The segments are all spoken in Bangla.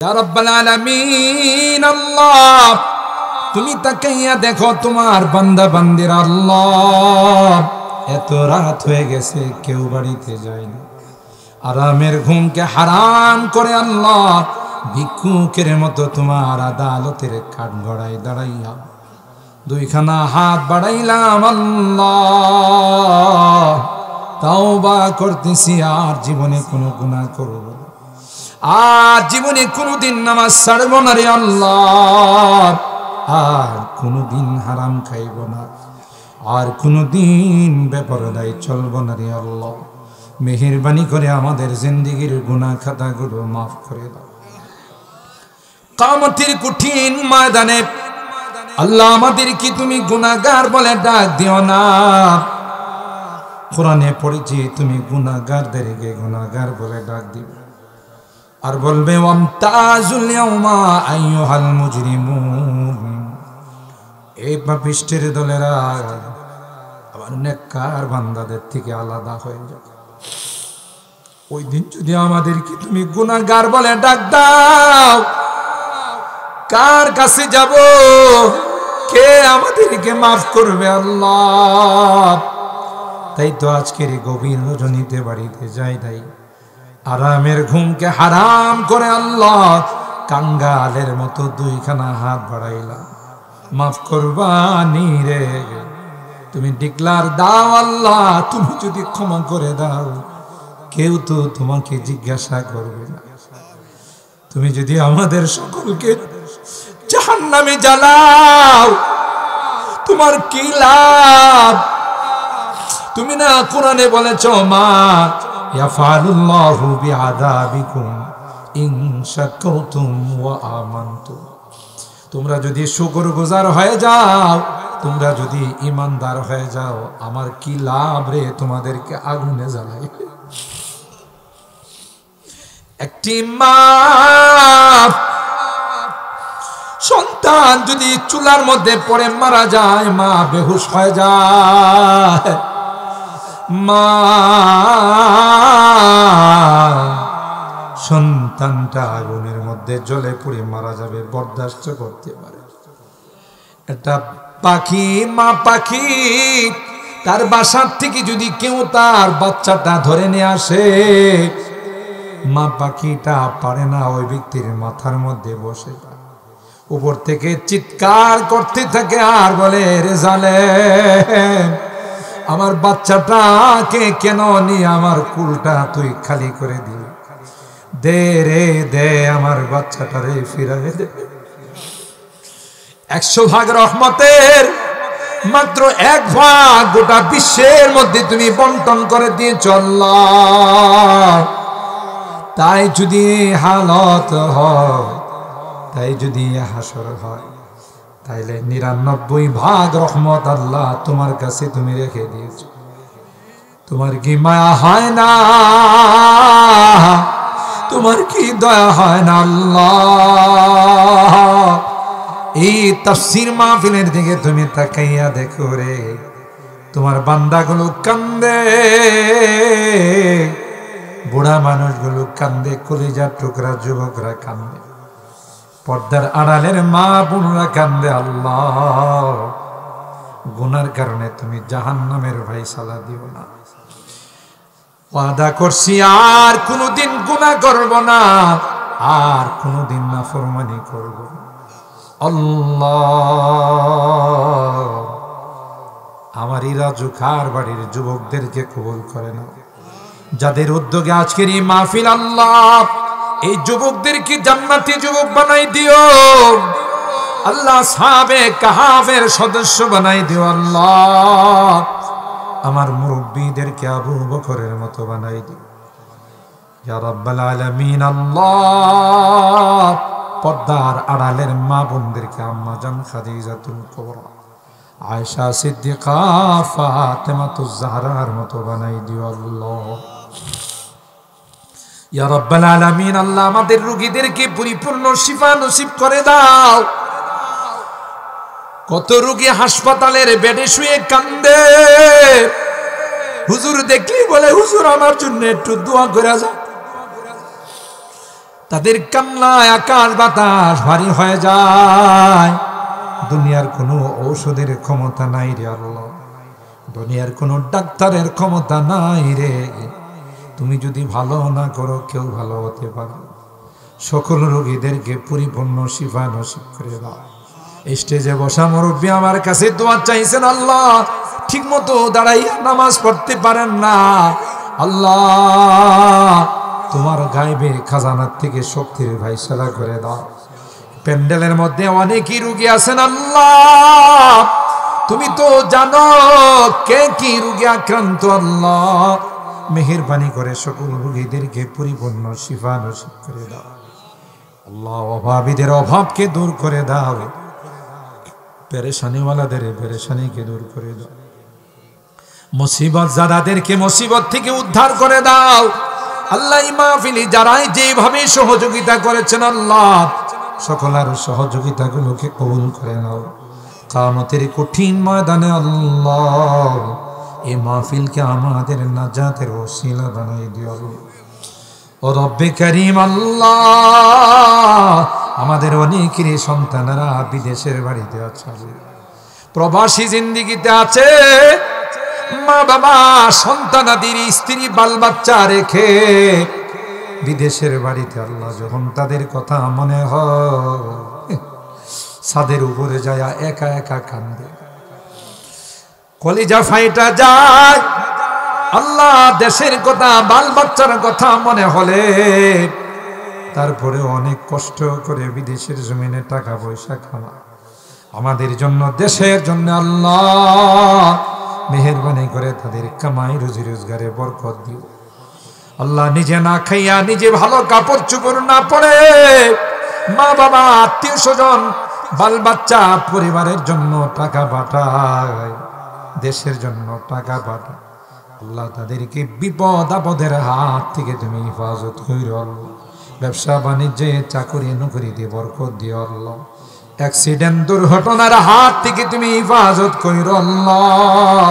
ইয়া রাব্বাল আলামিন আল্লাহ, তুমি তাকাইয়া দেখো তোমার বান্দা বান্দিরা। আল্লাহ, এত রাত হয়ে গেছে, কেউ বাড়িতে যায়নি, আরামের ঘুমকে হারাম করে আল্লাহ ভিক্ষুকের মতো তোমার আদালতের কাঠগড়ায় দাঁড়াইয়া দুইখানা হাত বাড়াইলাম। আল্লাহ, তাওবা করতেছি, আর জীবনে কোনো গুনাহ করব না, আর জীবনে কোনোদিন নামাজ ছাড়ব না রে আল্লাহ, আর কোনোদিন হারাম খাইব না, আর কোনোদিন বেপরদায় চলব না রে আল্লাহ। মেহেরবানি করে আমাদের জিন্দেগির গুনাহ খাতাগুলো মাফ করে দাও। কিয়ামতের কঠিন ময়দানে আল্লাহ আমাদের কি তুমি গুনাহগার বলে ডাক দিও না। কোরআনে পড়েছি তুমি গুনাহগারদেরকে গুনাহগার বলে ডাক দিবে, আর বলবে ওয়ামতাজুল ইয়াউমা আইয়ুহাল মুজরিমুন। এই পাপিষ্টের দলেরা আবার নেককার বান্দাদের থেকে আলাদা হয়ে যাবে। ওই দিন যদি আমাদেরকে তুমি গুনাহগার বলে ডাক দাও, কার কাছে যাব? কে আমাদেরকে মাফ করবে আল্লাহ? তাই তো আজকের এই গভীর রজনীতে বাড়িতে যাই তাই আরামের ঘুমকে হারাম করে আল্লাহ কাঙ্গালের মতো দুইখানা হাত বাড়াইলাম। মাফ করবানি রে, তুমি ডিক্লার দাও আল্লাহ, তুমি যদি ক্ষমা করে দাও কেউ তো তোমাকে জিজ্ঞাসা করবে না। তুমি যদি আমাদের সকলকে জাহান্নামে জ্বালাও তোমার কি লাভ? তুমি না কোরআনে বলেছো মা ইয়াফালুল্লাহু বিআযাবিকুম ইন শাকারতুম ওয়া আমানতুম। তোমরা যদি শুকরগুজার হয়ে যাও, তোমরা যদি ঈমানদার হয়ে যাও, আমার কি লাভ রে তোমাদেরকে আগুনে জ্বালাই। একটি মা সন্তান যদি চুলার মধ্যে পড়ে মারা যায়, মা বেহুশ হয়ে যায়, মা সন্তানটা আগুনের মধ্যে জ্বলে পুড়ে মারা যাবে বরদাস্ত করতে পারে। একটা পাখি, মা পাখি, তার বাসার থেকে যদি কেউ তার বাচ্চাটা ধরে নিয়ে আসে, মা পাখিটা পারে না ওই ব্যক্তির মাথার মধ্যে বসে, উপর থেকে চিৎকার করতে থাকে আর বলে রে জালেম, আমার বাচ্চাটাকে কেন নিয়ে আমার কুলটা তুই খালি করে দিলি, দে রে দে, আমার বাচ্চাটারে ফিরাই দে। 100 ভাগ রহমতের মাত্র 1 ভাগ গোটা বিশ্বের মধ্যে তুমি বন্টন করে দিয়েছ আল্লাহ। তাই যদি হালত হয়, তাই যদি হাসর হয়, তাইলে 99 ভাগ রহমত আল্লাহ তোমার কাছে তুমি রেখে দিয়েছ। তোমার কি মায়া হয় না? তোমার কি দয়া হয় না আল্লাহ? এই তাফসীর মাহফিলের দিকে তুমি তাকাইয়া দেখো রে, তোমার বান্দাগুলো কান্দে, বুড়া মানুষগুলো কান্দে, কলিজার টুকরা যুবকরা কান্দে, পর্দার আড়ালের মা বোনরা কান্দে। আল্লাহ, গুনার কারণে তুমি জাহান্নামের ফায়সালা দিও না। ওয়াদা করছি আর কোনোদিন গুনাহ করব না, আর কোনোদিন নাফরমানি করব না। আল্লাহ, আমার ইরাজু খার বাড়ির যুবকদেরকে কবুল করে নাও, যাদের উদ্যোগে আজকের এই মাহফিল। আল্লাহ, এই যুবকদেরকে জান্নাতি যুবক বানাই দিও আল্লাহ, সাহাবে কাহাফের সদস্য বানাই দিও আল্লাহ, আমার মুরব্বীদেরকে আবু বকরের মতো বানাই দিও ইয়া রাব্বাল আলামিন। আল্লাহ, পর্দার আড়ালের মা বোনদেরকে আম্মা জান খাদিজাতুল কুবরা, আয়েশা সিদ্দিকা, ফাতেমাতুজ জাহরার মতো বানাই দিও আল্লাহ ইয়া রাব্বাল আলামিন। আল্লাহ, আমাদের রোগীদেরকে পরিপূর্ণ শিফা নসিব করে দাও। কত রোগী হাসপাতালের বেডে শুয়ে কান্দে, হুজুর দেখলি বলে হুজুর আমার জন্য একটু দোয়া করে যান। তাদের কান্নায় আকাশ বাতাস ভারী হয়ে যায়। দুনিয়ার কোনো ঔষধের ক্ষমতা নাই রে আল্লাহ, দুনিয়ার কোনো ডাক্তারের ক্ষমতা নাই রে। তুমি যদি ভালো না করো কেউ ভালো হতে পারে। সকল রোগীদেরকে পরিপূর্ণ শিফা নসিব করে দাও। স্টেজে বসা মুরব্বী আমার কাছে দোয়া চাইছেন, আল্লাহ ঠিক মতো দাঁড়াইয়া নামাজ পড়তে পারেন না, আল্লাহ তোমার গায়েবের খাজানার থেকে শক্তির ফায়সালা করে দাও। প্যান্ডেলের মধ্যে অনেকই রোগী আছেন, আল্লাহ তুমি তো জানো কে কি রোগে আক্রান্ত। আল্লাহ মেহেরবানি করে সকল রোগীদেরকে পরিপূর্ণ শিফা নসিব করে দাও। আল্লাহ অভাবীদের অভাবকে দূর করে দাও, পেরেশানিওয়ালাদের পেরেশানিকে দূর করে দাও, মুসিবত জাদাদেরকে মুসিবত থেকে উদ্ধার করে দাও। আল্লাহ এই মাহফিলে যারাই যেভাবে সহযোগিতা করেছেন আল্লাহ সকলের সহযোগিতাগুলোকে কবুল করে নাও। কিয়ামতের কঠিন ময়দানে আল্লাহ এই মাহফিলকে আমাদের নাজাতের ওসিলা বানাই দিও। ও রব্বে কারীম আল্লাহ আমাদের অনেকেরই সন্তানেরা বিদেশের বাড়িতে আছে, প্রবাসী জিন্দেগিতে আছে, মা বাবা সন্তানাদের স্ত্রী বাল বাচ্চা রেখে বিদেশের বাড়িতে আল্লাহ যখন তাদের কথা মনে হয় ছাদের উপরে যায় একা একা কান্দে, কলিজা ফাইটা যায়। আল্লাহ দেশের কথা বাল বাচ্চার কথা মনে হলে তারপরে অনেক কষ্ট করে বিদেশের জমিনে টাকা পয়সা খাওয়া আমাদের জন্য দেশের জন্য আল্লাহ মেহেরবানি করে তাদের কামাই রুজি রোজগারে বরকত দিও। আল্লাহ নিজে না খাইয়া নিজে ভালো কাপড় চোপড় না পরে মা বাবা আত্মীয় স্বজন বাল বাচ্চা পরিবারের জন্য টাকা পাঠায়, দেশের জন্য টাকা পাঠায়, আল্লাহ তাদেরকে বিপদ আপদের হাত থেকে তুমি হেফাজত কইরো। ব্যবসা বাণিজ্যে চাকরি নকরিতে বরকত দিও আল্লাহ, অ্যাক্সিডেন্ট দুর্ঘটনার হাত থেকে তুমি হেফাজত কইরো আল্লাহ।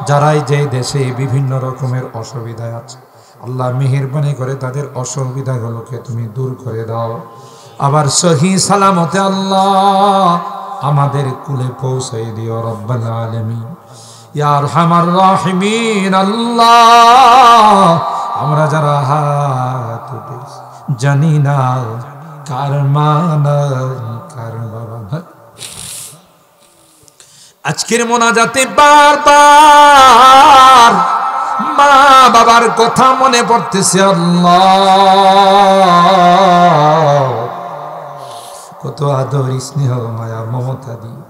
যারাই যে দেশে বিভিন্ন রকমের অসুবিধায় আছে আল্লাহ মেহেরবানি করে তাদের অসুবিধাগুলোকে তুমি দূর করে দাও। আবার সহি সালামতে আল্লাহ আমাদের কুলে পৌঁছাই দিও রব্বাল আলামিন ইয়া আরহামার রাহিমিন। আল্লাহ আমরা যারা হাত উঠেছি জানি না কার মা নাই কার বাবা নাই, আজকের মোনাজাতে বারবার মা বাবার কথা মনে পড়তেছে। আল্লাহ কত আদর স্নেহ মায়া মমতা দিয়ে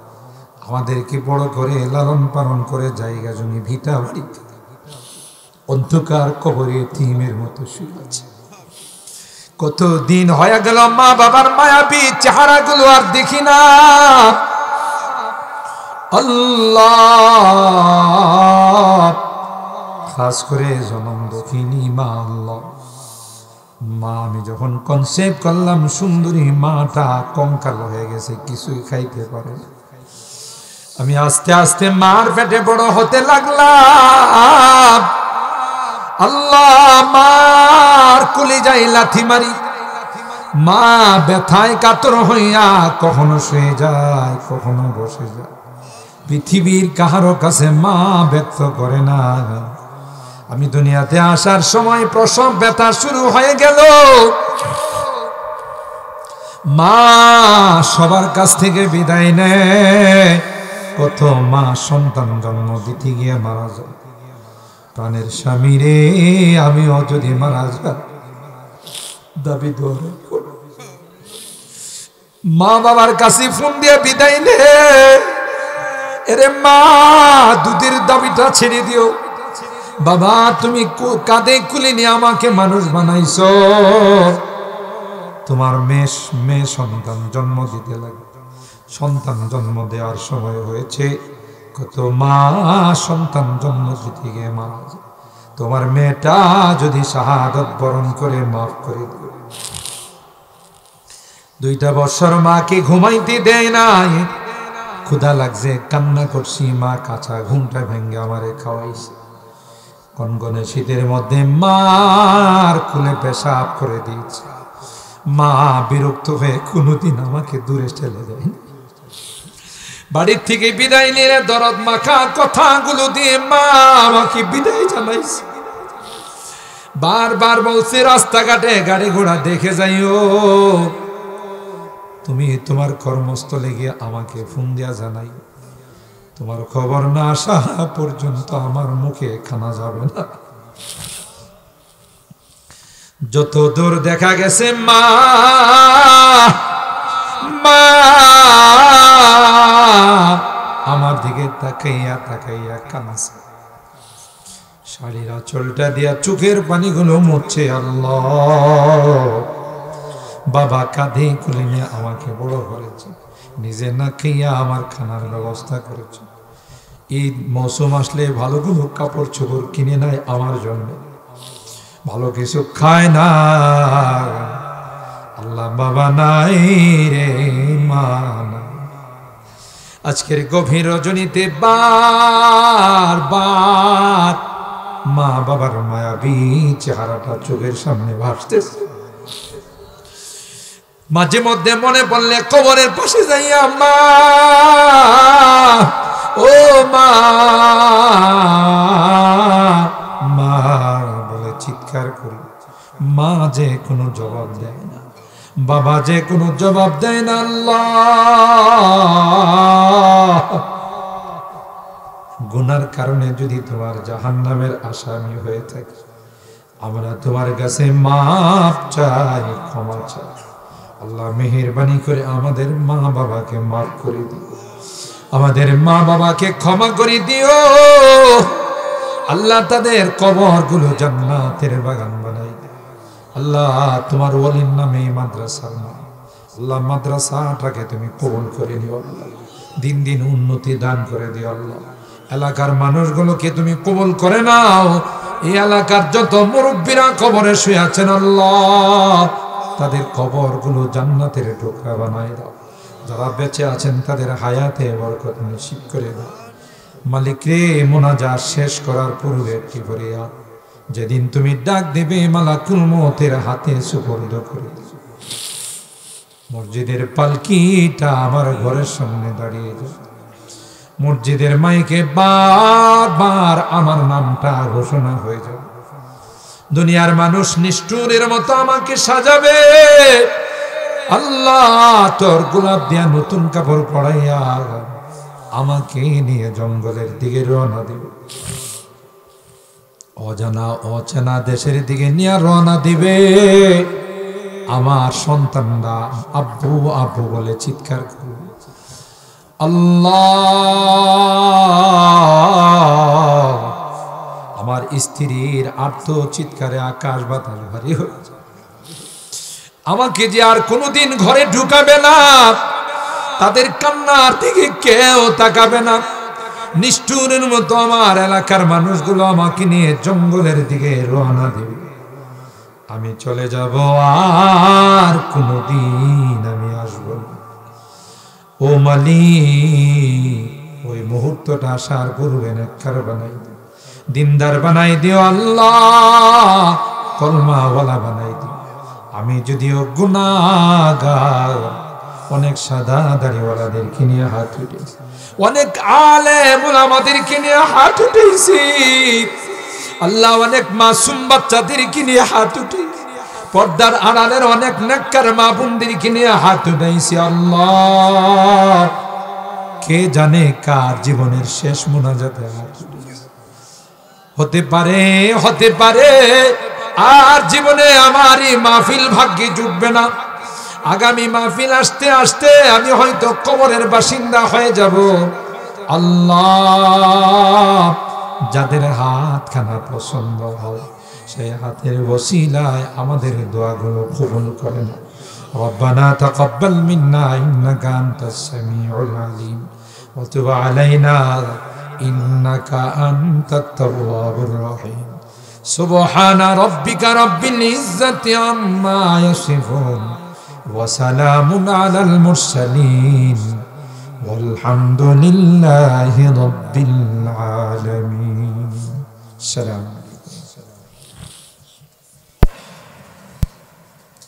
আমাদেরকে বড় করে লালন পালন করে জায়গা জমি ভিটা বাড়ি অন্ধকার কবরে এতিমের মতো শুয়ে আছে। কত দিন হয়ে গেল মা বাবার মায়াবী চেহারা গুলো আর দেখি না। আল্লাহ খাস করে জনম দক্ষিণী মা, আল্লাহ মা আমি যখন কনসেপ্ট করলাম সুন্দরী মাটা কঙ্কাল হয়ে গেছে, কিছুই খাইতে পারে না। আমি আস্তে আস্তে মার পেটে বড় হতে লাগলাম। আল্লাহ মার কলিজায় লাথি মারি, মা ব্যথায় কাতর হইয়া কখনো শুয়ে যায় কখনো বসে যায়। পৃথিবীর কাহারো কাছে মা ব্যর্থ করে না। আমি দুনিয়াতে আসার সময় প্রসব ব্যথা শুরু হয়ে গেল, মা সবার কাছ থেকে বিদায় নেয়। কত মা সন্তান জন্ম দিতে গিয়ে মারা যায়। প্রাণের স্বামী রে আমিও যদি মারা যাই দাবি ধরে মা বাবার কাছে ফোন দিয়ে বিদায় নে, এরে মা দুধের দাবিটা ছেড়ে দিও। বাবা তুমি কাঁধে কুলে নিয়ে আমাকে মানুষ বানাইছো, তোমার মেয়ে সন্তান জন্ম দিতে লাগে, সন্তান জন্ম দেওয়ার সময় হয়েছে। কত মা সন্তান জন্ম দিতে গিয়ে মারা যায়। তোমার মেয়েটা যদি শাহাদত বরণ করে মাফ করে দিও। 2টা বছর মাকে ঘুমাইতে দেয় নাই, ক্ষুধা লাগছে কান্না করছি, মা কাঁচা ঘুমটা ভেঙে আমারে খাওয়াইছে। কনকনে শীতের মধ্যে মার খুলে পেশাব করে দিয়েছে, মা বিরক্ত হয়ে কোনোদিন আমাকে দূরে ঠেলে দেয়নি। বাড়ির থেকে বিদায় নিয়ে দরদ মাখা কথাগুলো দিয়ে মা আমাকে বিদায় জানাইছে। বারবার বলছে রাস্তাঘাটে গাড়ি ঘোড়া দেখে যাইও, তুমি তোমার কর্মস্থলে গিয়ে আমাকে ফোন দিয়া জানাই, তোমার খবর না আসা পর্যন্ত আমার মুখে খানা যাবে না। যত দূর দেখা গেছে মা মা আমার দিকে তাকাইয়া তাকাইয়া কাঁদছে। শাড়ির আঁচলটা দিয়া চোখের পানিগুলো মুছছে। আল্লাহ, বাবা কাঁধে কুলে নিয়ে আমাকে বড় করেছে, নিজে না খাইয়া আমার খানার ব্যবস্থা করেছে। ঈদ মৌসুম আসলে ভালোগুলো কাপড় চোপড় কিনে নেয় আমার জন্য, ভালো কিছু খায় না। আল্লাহ, বাবা নাই রে, মা নাই। আজকের গভীর রজনীতে বারবার মা বাবার মায়াবী চেহারাটা চোখের সামনে ভাসতেছে। মাঝে মধ্যে মনে পড়লে কবরের পাশে যাইয়া মা, ও মা মা বলে চিৎকার করি। মা যে কোনো জবাব দেয় না, বাবা যে কোনো জবাব দেয় না। আল্লাহ, গুনার কারণে যদি তোমার জাহান্নামের আসামি হয়ে থাকে, আমরা তোমার কাছে মাফ চাই, ক্ষমা চাই। আল্লাহ, মেহেরবানি করে আমাদের মা বাবাকে মাফ করে দিও, আমাদের মা বাবাকে ক্ষমা করে দিও। আল্লাহ, তাদের কবরগুলো জান্নাতের বাগান বানাই দিও। আল্লাহ, তোমার ওয়ালির নামে মাদ্রাসার নাম, আল্লাহ মাদ্রাসাটাকে তুমি কবুল করে নিও। আল্লাহ, দিন দিন উন্নতি দান করে দিও। আল্লাহ, এলাকার মানুষগুলোকে তুমি কবুল করে নাও। এই এলাকার যত মুরব্বীরা কবরে শুয়ে আছেন, আল্লাহ তাদের কবরগুলো জান্নাতের টুকরা বানাই দাও। যারা বেঁচে আছেন তাদের হায়াতে বরকত নসিব করে দাও। মালিক রে, মুনাজাত শেষ করার পূর্বে একটি ফরিয়াদ, যেদিন তুমি ডাক দেবে মালাকুল মউতের হাতে সুপর্দ করে দিও। মসজিদের পালকিটা আমার ঘরের সামনে দাঁড়িয়ে যাবে, মসজিদের মাইকে বারবার আমার নামটা ঘোষণা হয়ে যাবে। দুনিয়ার মানুষ নিষ্ঠুরের মতো আমাকে সাজাবে। আল্লাহ, তোর গোলাপ দিয়া নতুন কাপড় পরাইয়া আমাকে নিয়ে জঙ্গলের দিকে রওনা দিবে, অজানা অচেনা দেশের দিকে নিয়ে রওনা দিবে। আমার সন্তানরা আব্বু আব্বু বলে চিৎকার করবে। আল্লাহ, আমার স্ত্রীর আর্ত চিৎকারে আকাশ বাতাস ভারী হয়ে যায়। আমাকে যে আর কোনোদিন ঘরে ঢুকাবে না, তাদের কান্নার দিকে কেউ তাকাবে না। নিষ্ঠুরের মতো আমার এলাকার মানুষগুলো আমাকে নিয়ে জঙ্গলের দিকে রওনা দেবে। আমি চলে যাব, আর কোনোদিন আমি আসবো না। ও মালিক, ওই মুহূর্তটা আসার পূর্বে নেককার বানাই দিও, দিনদার বানাই দিও। আল্লাহ, কলমাওয়ালা বানাই দিও। আমি যদিও গুনাহগার, অনেক সাদা দাড়িওয়ালাদেরকে নিয়ে হাত উঠেছি, অনেক আলেম ওলামাদেরকে নিয়ে হাত উঠেছি। আল্লাহ, অনেক মাসুম বাচ্চাদেরকে নিয়ে হাত উঠেছি, পর্দার আড়ালের অনেক নেককার মা বোনদেরকে নিয়ে হাত উঠাইছি। আল্লাহ, কে জানে কার জীবনের শেষ মুনাজাতে হাত উঠেছি। হতে পারে আর জীবনে আমার এই মাহফিল ভাগ্যে জুটবে না। আগামী মাহফিল আসতে আসতে আমি হয়তো কবরের বাসিন্দা হয়ে যাব। আল্লাহ, যাদের হাতখানা পছন্দ হয় সেই হাতের ওসিলায় আমাদের দোয়াগুলো কবুল করেন। রব্বানা তাকাব্বাল মিন্না ইন্নাকা আনতাস সামিউল আলিম ওয়া তুব আলাইনা ইন্নাকা আনতাত তাওয়াবুর রহিম। সুবহানা রাব্বিকা রাব্বিল ইজ্জাতি আম্মা ইয়াসিফুন ওয়া সালামুন আলাল মুরসালিন والحمد لله رب العالمين. السلام